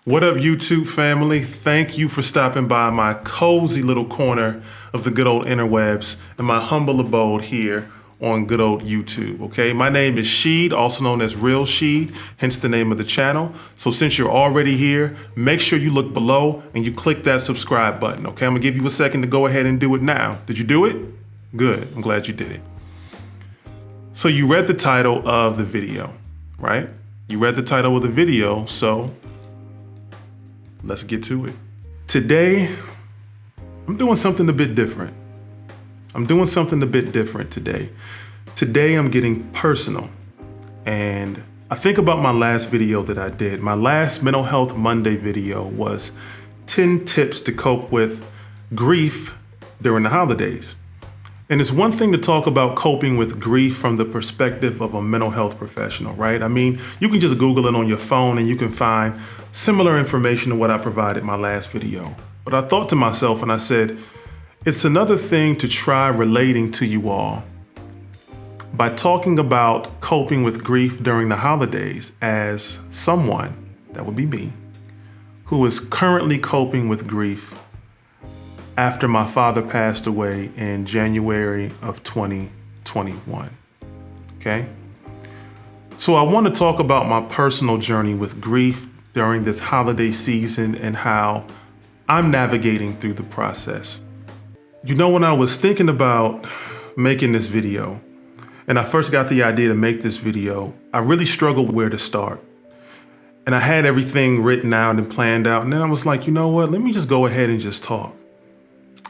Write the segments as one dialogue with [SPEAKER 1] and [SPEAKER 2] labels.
[SPEAKER 1] What up, YouTube family? Thank you for stopping by my cozy little corner of the good old interwebs and my humble abode here on good old YouTube, okay? My name is Sheed, also known as Real Sheed, hence the name of the channel. So since you're already here, make sure you look below and you click that subscribe button, okay? I'm gonna give you a second to go ahead and do it now. Did you do it? Good, I'm glad you did it. So you read the title of the video, right? You read the title of the video, so let's get to it. Today, I'm doing something a bit different. Today. Today, I'm getting personal. And I think about my last video that I did. My last Mental Health Monday video was 10 tips to cope with grief during the holidays. And it's one thing to talk about coping with grief from the perspective of a mental health professional, right? I mean, you can just Google it on your phone and you can find similar information to what I provided in my last video. But I thought to myself and I said, it's another thing to try relating to you all by talking about coping with grief during the holidays as someone, that would be me, who is currently coping with grief after my father passed away in January of 2021, okay? So I want to talk about my personal journey with grief during this holiday season and how I'm navigating through the process. You know, when I was thinking about making this video, and I first got the idea to make this video, I really struggled where to start. And I had everything written out and planned out, and then I was like, you know what, let me just go ahead and just talk.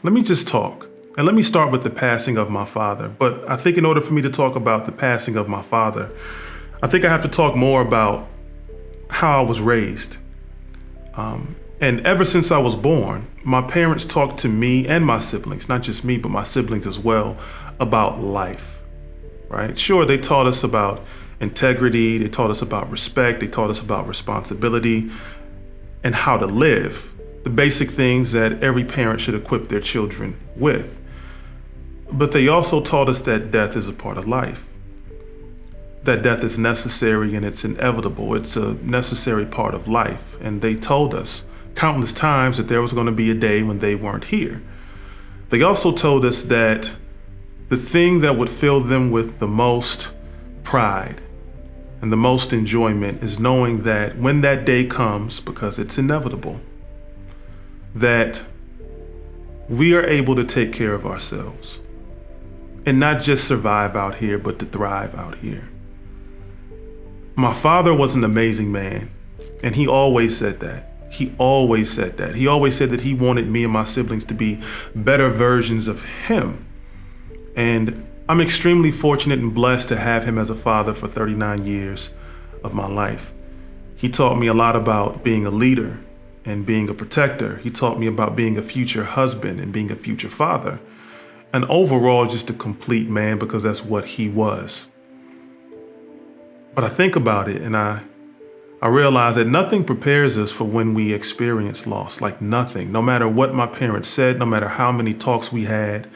[SPEAKER 1] Let me just talk. And let me start with the passing of my father. But I think in order for me to talk about the passing of my father, I think I have to talk more about how I was raised. And ever since I was born, my parents talked to me and my siblings, not just me, but my siblings as well, about life, right? Sure, they taught us about integrity, they taught us about respect, they taught us about responsibility and how to live. The basic things that every parent should equip their children with. But they also taught us that death is a part of life. That death is necessary and it's inevitable. It's a necessary part of life. And they told us countless times that there was going to be a day when they weren't here. They also told us that the thing that would fill them with the most pride and the most enjoyment is knowing that when that day comes, because it's inevitable, that we are able to take care of ourselves and not just survive out here, but to thrive out here. My father was an amazing man, and he always said that. He always said that he wanted me and my siblings to be better versions of him. And I'm extremely fortunate and blessed to have him as a father for 39 years of my life. He taught me a lot about being a leader and being a protector. He taught me about being a future husband and being a future father. And overall, just a complete man, because that's what he was. But I think about it and I realize that nothing prepares us for when we experience loss, like nothing. No matter what my parents said, no matter how many talks we had,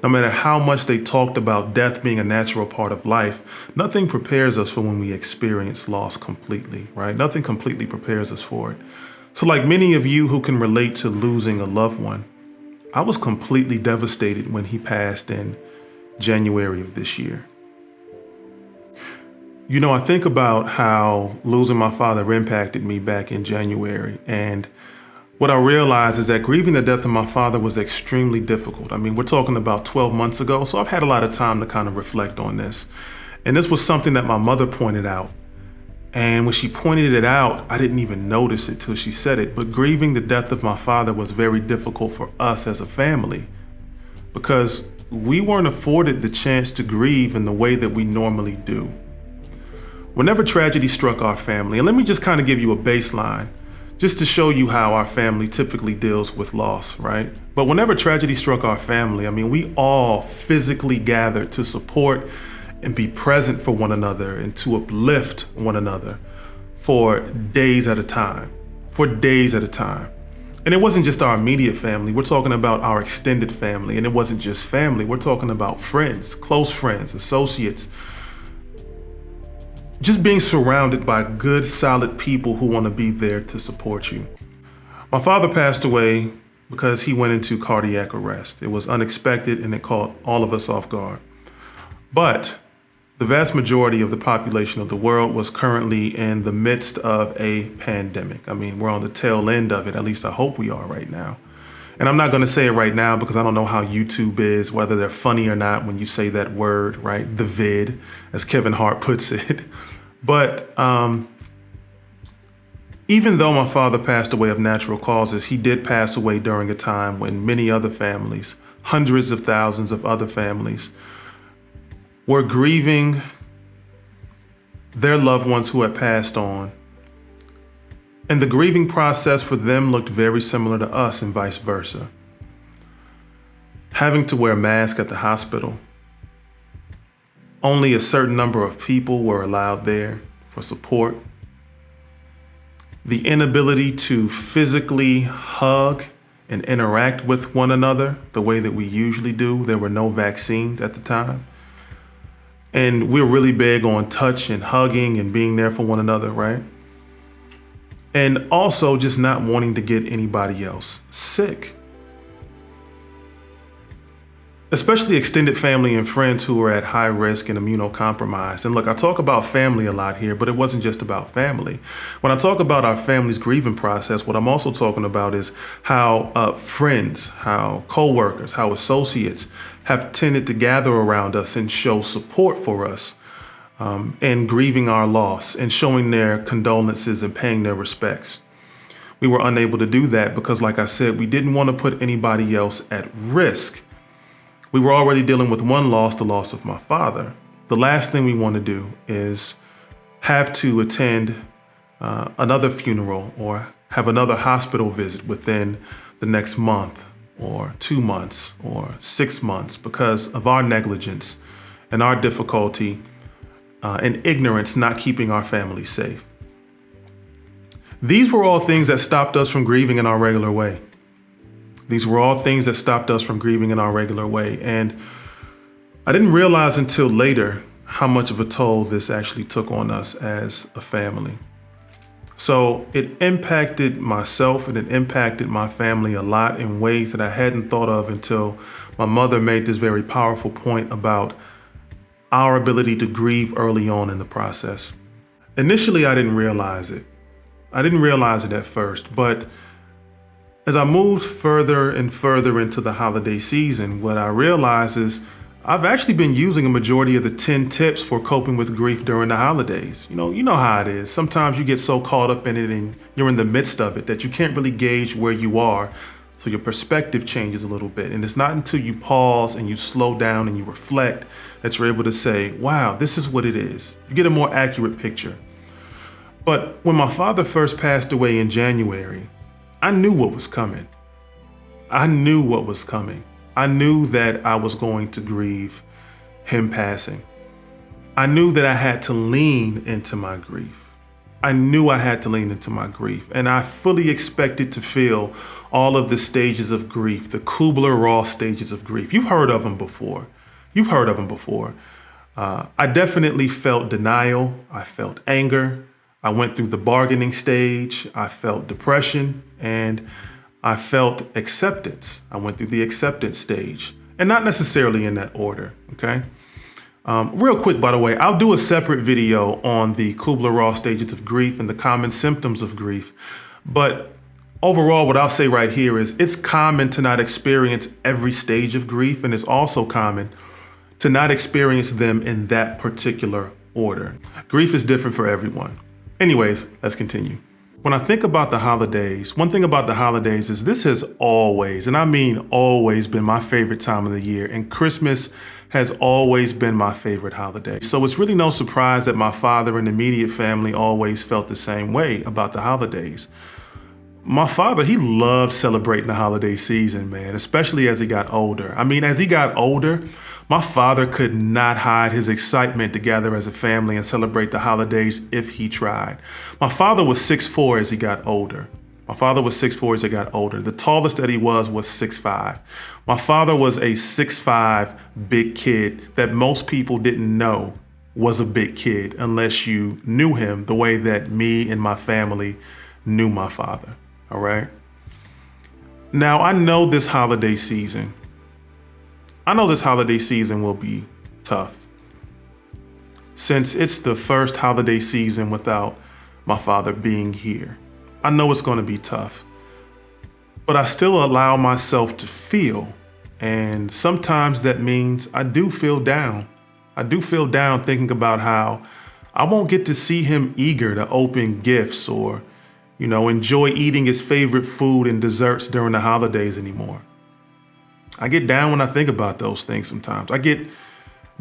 [SPEAKER 1] no matter how much they talked about death being a natural part of life, nothing prepares us for when we experience loss completely, right? Nothing completely prepares us for it. So like many of you who can relate to losing a loved one, I was completely devastated when he passed in January of this year. You know, I think about how losing my father impacted me back in January. And what I realized is that grieving the death of my father was extremely difficult. I mean, we're talking about 12 months ago, so I've had a lot of time to kind of reflect on this. And this was something that my mother pointed out. And when she pointed it out, I didn't even notice it till she said it. But grieving the death of my father was very difficult for us as a family because we weren't afforded the chance to grieve in the way that we normally do. Whenever tragedy struck our family, and let me just kind of give you a baseline, just to show you how our family typically deals with loss, right? But whenever tragedy struck our family, I mean, we all physically gathered to support and be present for one another and to uplift one another for days at a time, And it wasn't just our immediate family. We're talking about our extended family. And it wasn't just family. We're talking about friends, close friends, associates, just being surrounded by good, solid people who want to be there to support you. My father passed away because he went into cardiac arrest. It was unexpected and it caught all of us off guard. But the vast majority of the population of the world was currently in the midst of a pandemic. I mean, we're on the tail end of it. At least I hope we are right now. And I'm not going to say it right now because I don't know how YouTube is, whether they're funny or not when you say that word, right? The vid, as Kevin Hart puts it. But even though my father passed away of natural causes, he did pass away during a time when many other families, hundreds of thousands of other families, were grieving their loved ones who had passed on. And the grieving process for them looked very similar to us and vice versa. Having to wear a mask at the hospital. Only a certain number of people were allowed there for support. The inability to physically hug and interact with one another the way that we usually do. There were no vaccines at the time. And we're really big on touch and hugging and being there for one another, right? And also just not wanting to get anybody else sick. Especially extended family and friends who are at high risk and immunocompromised. And look, I talk about family a lot here, but it wasn't just about family. When I talk about our family's grieving process, what I'm also talking about is how friends, how coworkers, how associates have tended to gather around us and show support for us in grieving our loss and showing their condolences and paying their respects. We were unable to do that because, like I said, we didn't want to put anybody else at risk. We were already dealing with one loss, the loss of my father. The last thing we want to do is have to attend another funeral or have another hospital visit within the next month or 2 months or 6 months because of our negligence and our difficulty and ignorance not keeping our family safe. These were all things that stopped us from grieving in our regular way. These were all things that stopped us from grieving in our regular way. And I didn't realize until later how much of a toll this actually took on us as a family. So it impacted myself and it impacted my family a lot in ways that I hadn't thought of until my mother made this very powerful point about our ability to grieve early on in the process. Initially, I didn't realize it. I didn't realize it at first, but as I moved further and further into the holiday season, what I realized is I've actually been using a majority of the 10 tips for coping with grief during the holidays. You know how it is. Sometimes you get so caught up in it and you're in the midst of it that you can't really gauge where you are. So your perspective changes a little bit. And it's not until you pause and you slow down and you reflect that you're able to say, wow, this is what it is. You get a more accurate picture. But when my father first passed away in January, I knew what was coming. I knew what was coming. I knew that I was going to grieve him passing. I knew that I had to lean into my grief. I knew I had to lean into my grief. And I fully expected to feel all of the stages of grief, the Kubler-Ross stages of grief. You've heard of them before. I definitely felt denial. I felt anger. I went through the bargaining stage. I felt depression and I felt acceptance. I went through the acceptance stage and not necessarily in that order. Okay. Real quick, by the way, I'll do a separate video on the Kubler-Ross stages of grief and the common symptoms of grief. But overall, what I'll say right here is it's common to not experience every stage of grief, and it's also common to not experience them in that particular order. Grief is different for everyone. Anyways, let's continue. When I think about the holidays, one thing about the holidays is this has always, and I mean always, been my favorite time of the year, and Christmas has always been my favorite holiday. So it's really no surprise that my father and immediate family always felt the same way about the holidays. My father, he loved celebrating the holiday season, man, especially as he got older. I mean, as he got older, my father could not hide his excitement to gather as a family and celebrate the holidays if he tried. My father was 6'4" as he got older. The tallest that he was 6'5". My father was a 6'5" big kid that most people didn't know was a big kid unless you knew him the way that me and my family knew my father, all right? Now, I know this holiday season will be tough. Since it's the first holiday season without my father being here, I know it's going to be tough. But I still allow myself to feel, and sometimes that means I do feel down. I do feel down thinking about how I won't get to see him eager to open gifts or, enjoy eating his favorite food and desserts during the holidays anymore. I get down when I think about those things sometimes. I get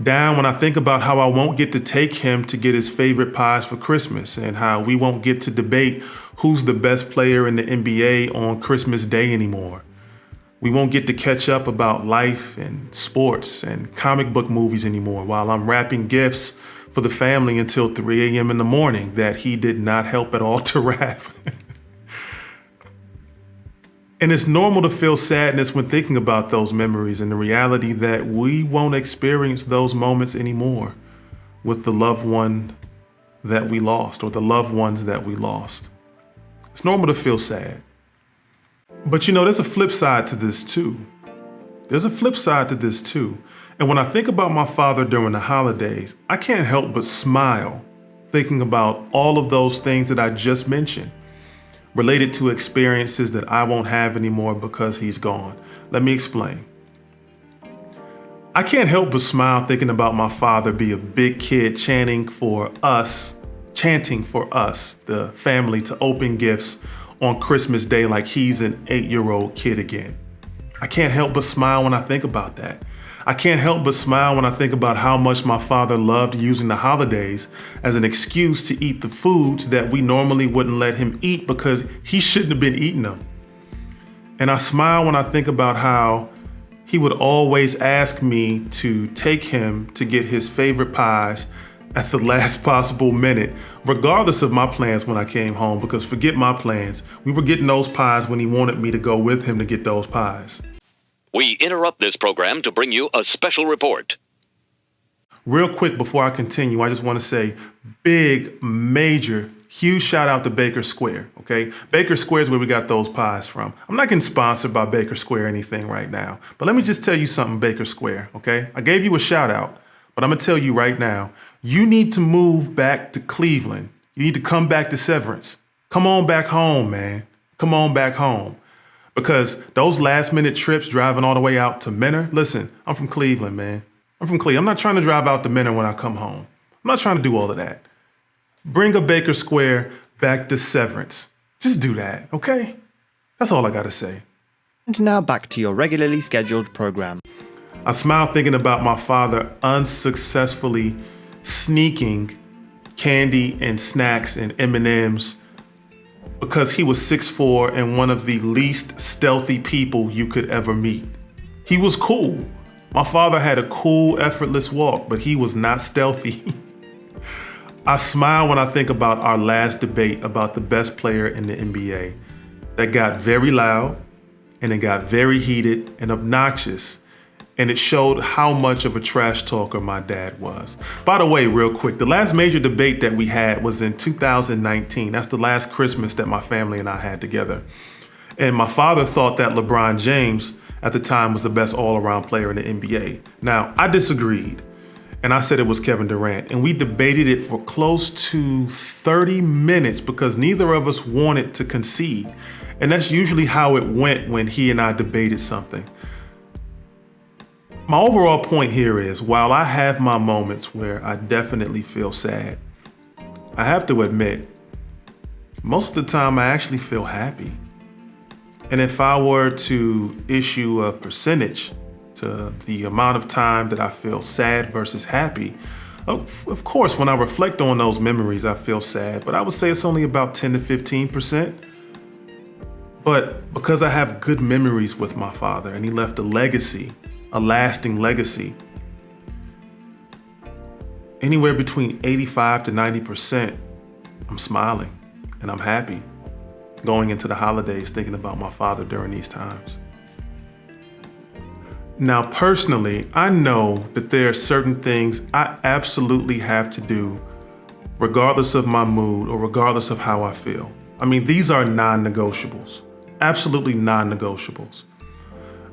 [SPEAKER 1] down when I think about how I won't get to take him to get his favorite pies for Christmas and how we won't get to debate who's the best player in the NBA on Christmas Day anymore. We won't get to catch up about life and sports and comic book movies anymore while I'm wrapping gifts for the family until 3 a.m. in the morning that he did not help at all to wrap. And it's normal to feel sadness when thinking about those memories and the reality that we won't experience those moments anymore with the loved one that we lost or the loved ones that we lost. It's normal to feel sad. But there's a flip side to this too. And when I think about my father during the holidays, I can't help but smile thinking about all of those things that I just mentioned related to experiences that I won't have anymore because he's gone. Let me explain. I can't help but smile thinking about my father be a big kid chanting for us, the family, to open gifts on Christmas Day like he's an 8-year-old kid again. I can't help but smile when I think about that. I can't help but smile when I think about how much my father loved using the holidays as an excuse to eat the foods that we normally wouldn't let him eat because he shouldn't have been eating them. And I smile when I think about how he would always ask me to take him to get his favorite pies at the last possible minute, regardless of my plans when I came home, because forget my plans, we were getting those pies when he wanted me to go with him to get those pies.
[SPEAKER 2] We interrupt this program to bring you a special report.
[SPEAKER 1] Real quick before I continue, I just want to say big, major, huge shout out to Baker Square, okay? Baker Square is where we got those pies from. I'm not getting sponsored by Baker Square or anything right now, but let me just tell you something, Baker Square, okay? I gave you a shout out, but I'm going to tell you right now, you need to move back to Cleveland. You need to come back to Severance. Come on back home, man. Come on back home. Because those last minute trips driving all the way out to Menor, listen, I'm from Cleveland, man. I'm from Cleveland. I'm not trying to drive out to Menor when I come home. I'm not trying to do all of that. Bring a Baker Square back to Severance. Just do that, okay? That's all I got to say.
[SPEAKER 3] And now back to your regularly scheduled program.
[SPEAKER 1] I smile thinking about my father unsuccessfully sneaking candy and snacks and M&Ms because he was 6'4" and one of the least stealthy people you could ever meet. He was cool. My father had a cool, effortless walk, but he was not stealthy. I smile when I think about our last debate about the best player in the NBA. That got very loud, and it got very heated and obnoxious, and it showed how much of a trash talker my dad was. By the way, real quick, the last major debate that we had was in 2019. That's the last Christmas that my family and I had together. And my father thought that LeBron James at the time was the best all-around player in the NBA. Now, I disagreed, and I said it was Kevin Durant, and we debated it for close to 30 minutes because neither of us wanted to concede. And that's usually how it went when he and I debated something. My overall point here is, while I have my moments where I definitely feel sad, I have to admit, most of the time I actually feel happy. And if I were to issue a percentage to the amount of time that I feel sad versus happy, of course, when I reflect on those memories, I feel sad, but I would say it's only about 10 to 15%. But because I have good memories with my father and he left a legacy, a lasting legacy, anywhere between 85 to 90%, I'm smiling and I'm happy going into the holidays thinking about my father during these times. Now, personally, I know that there are certain things I absolutely have to do regardless of my mood or regardless of how I feel. I mean, these are non-negotiables, absolutely non-negotiables.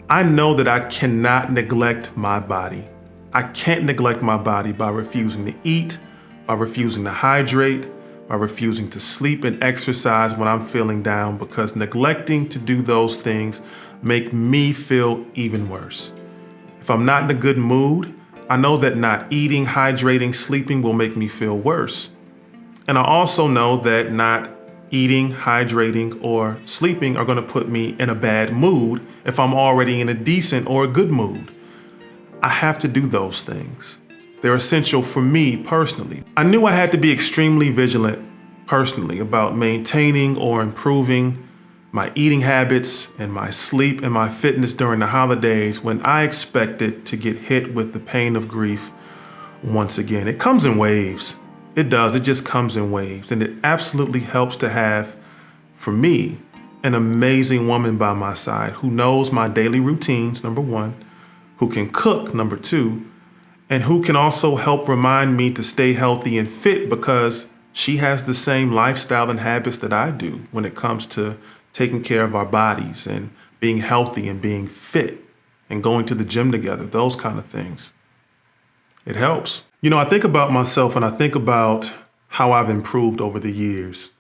[SPEAKER 1] I know that I cannot neglect my body. I can't neglect my body by refusing to eat, by refusing to hydrate, by refusing to sleep and exercise when I'm feeling down, because neglecting to do those things make me feel even worse. If I'm not in a good mood, I know that not eating, hydrating, sleeping will make me feel worse. And I also know that not eating, hydrating, or sleeping are going to put me in a bad mood if I'm already in a decent or a good mood. I have to do those things. They're essential for me personally. I knew I had to be extremely vigilant personally about maintaining or improving my eating habits and my sleep and my fitness during the holidays when I expected to get hit with the pain of grief once again. It comes in waves. It does. It just comes in waves. And it absolutely helps to have, for me, an amazing woman by my side who knows my daily routines, number one, who can cook, number two, and who can also help remind me to stay healthy and fit because she has the same lifestyle and habits that I do when it comes to taking care of our bodies and being healthy and being fit and going to the gym together, those kind of things. It helps. You know, I think about myself and I think about how I've improved over the years.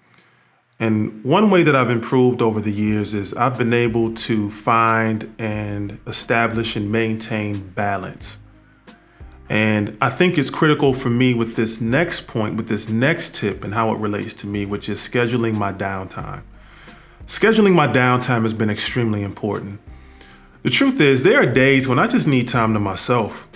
[SPEAKER 1] And one way that I've improved over the years is I've been able to find and establish and maintain balance. And I think it's critical for me with this next point, with this next tip and how it relates to me, which is scheduling my downtime. Scheduling my downtime has been extremely important. The truth is, there are days when I just need time to myself.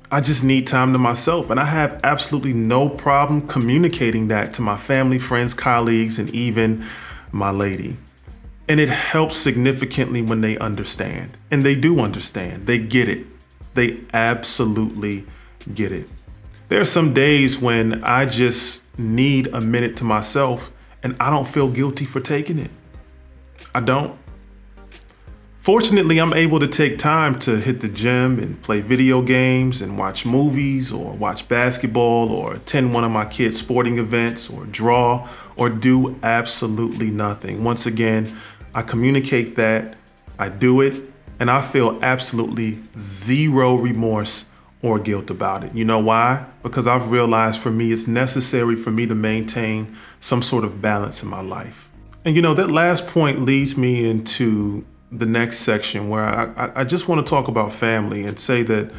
[SPEAKER 1] I just need time to myself, and I have absolutely no problem communicating that to my family, friends, colleagues, and even my lady. And it helps significantly when they understand. And they do understand. They get it. They absolutely get it. There are some days when I just need a minute to myself, and I don't feel guilty for taking it. I don't. Fortunately, I'm able to take time to hit the gym and play video games and watch movies or watch basketball or attend one of my kids' sporting events or draw or do absolutely nothing. Once again, I communicate that, I do it, and I feel absolutely zero remorse or guilt about it. You know why? Because I've realized for me, it's necessary for me to maintain some sort of balance in my life. And you know, that last point leads me into the next section where I just want to talk about family and say that,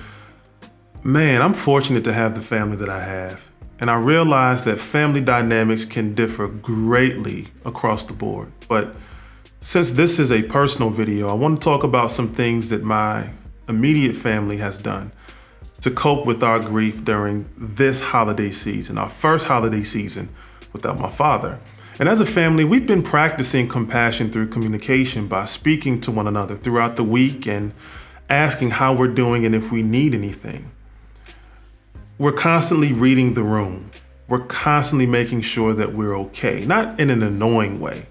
[SPEAKER 1] man, I'm fortunate to have the family that I have. And I realize that family dynamics can differ greatly across the board. But since this is a personal video, I want to talk about some things that my immediate family has done to cope with our grief during this holiday season, our first holiday season without my father. And as a family, we've been practicing compassion through communication by speaking to one another throughout the week and asking how we're doing and if we need anything. We're constantly reading the room. We're constantly making sure that we're okay, not in an annoying way.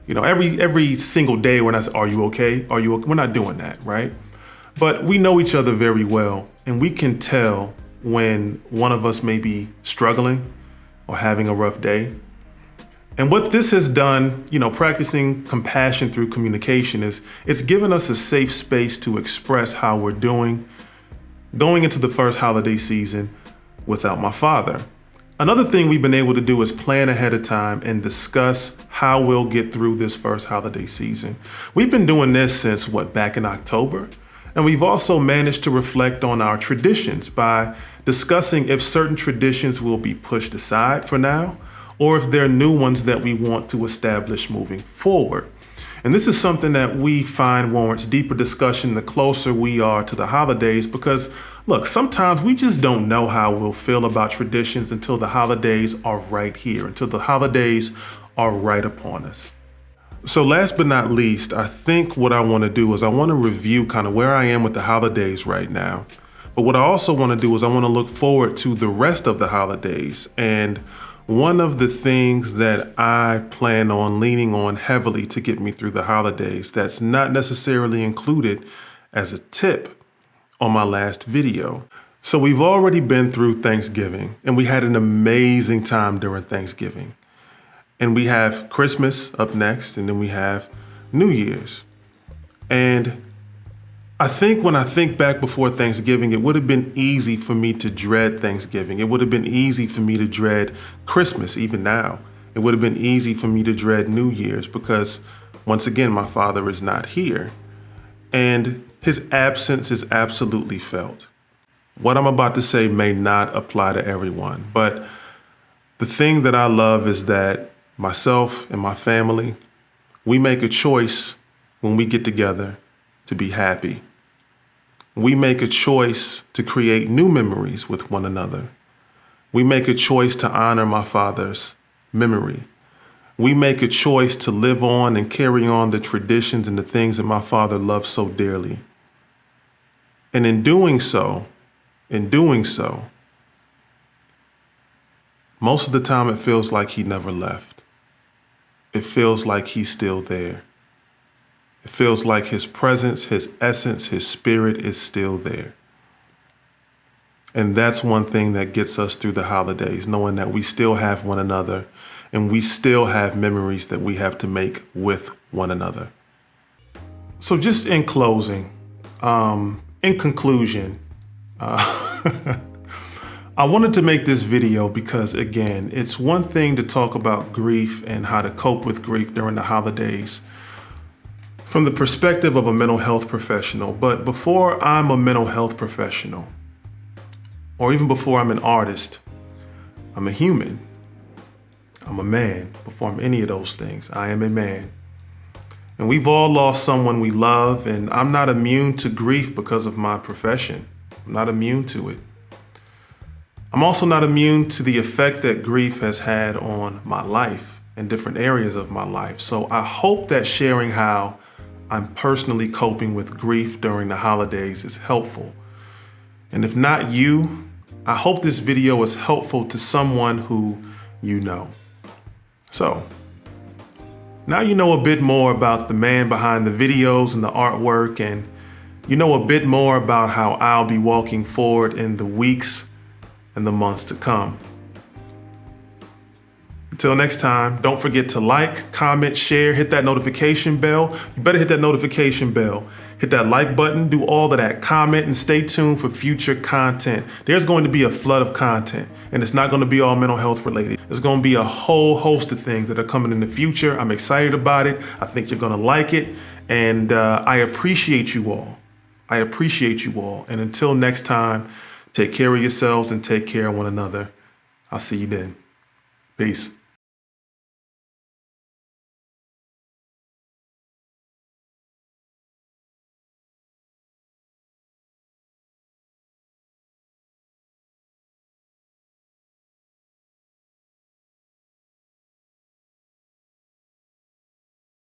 [SPEAKER 1] You know, every single day when I say, are you okay? Are you okay? We're not doing that, right? But we know each other very well, and we can tell when one of us may be struggling or having a rough day. And what this has done, you know, practicing compassion through communication is it's given us a safe space to express how we're doing going into the first holiday season without my father. Another thing we've been able to do is plan ahead of time and discuss how we'll get through this first holiday season. We've been doing this since back in October? And we've also managed to reflect on our traditions by discussing if certain traditions will be pushed aside for now, or if there are new ones that we want to establish moving forward. And this is something that we find warrants deeper discussion the closer we are to the holidays because, look, sometimes we just don't know how we'll feel about traditions until the holidays are right here, until the holidays are right upon us. So last but not least, I think what I want to do is I want to review kind of where I am with the holidays right now. But what I also want to do is I want to look forward to the rest of the holidays. And one of the things that I plan on leaning on heavily to get me through the holidays that's not necessarily included as a tip on my last video. So we've already been through Thanksgiving, and we had an amazing time during Thanksgiving. And we have Christmas up next, and then we have New Year's. And I think when I think back before Thanksgiving, it would have been easy for me to dread Thanksgiving. It would have been easy for me to dread Christmas, even now. It would have been easy for me to dread New Year's because, once again, my father is not here. And his absence is absolutely felt. What I'm about to say may not apply to everyone, but the thing that I love is that myself and my family, we make a choice when we get together to be happy. We make a choice to create new memories with one another. We make a choice to honor my father's memory. We make a choice to live on and carry on the traditions and the things that my father loved so dearly. And in doing so, most of the time it feels like he never left. It feels like he's still there. It feels like his presence, his essence, his spirit is still there. And that's one thing that gets us through the holidays, knowing that we still have one another and we still have memories that we have to make with one another. So just in closing, in conclusion, I wanted to make this video because, again, it's one thing to talk about grief and how to cope with grief during the holidays from the perspective of a mental health professional. But before I'm a mental health professional, or even before I'm an artist, I'm a human. I'm a man. Before I'm any of those things, I am a man. And we've all lost someone we love, and I'm not immune to grief because of my profession. I'm not immune to it. I'm also not immune to the effect that grief has had on my life and different areas of my life. So I hope that sharing how I'm personally coping with grief during the holidays is helpful. And if not you, I hope this video is helpful to someone who you know. So now you know a bit more about the man behind the videos and the artwork, and you know a bit more about how I'll be walking forward in the weeks and the months to come. Until next time, don't forget to like, comment, share, hit that notification bell. You better hit that notification bell. Hit that like button, do all of that, comment, and stay tuned for future content. There's going to be a flood of content, and it's not going to be all mental health related. There's going to be a whole host of things that are coming in the future. I'm excited about it. I think you're going to like it, and I appreciate you all. I appreciate you all. And until next time, take care of yourselves and take care of one another. I'll see you then. Peace.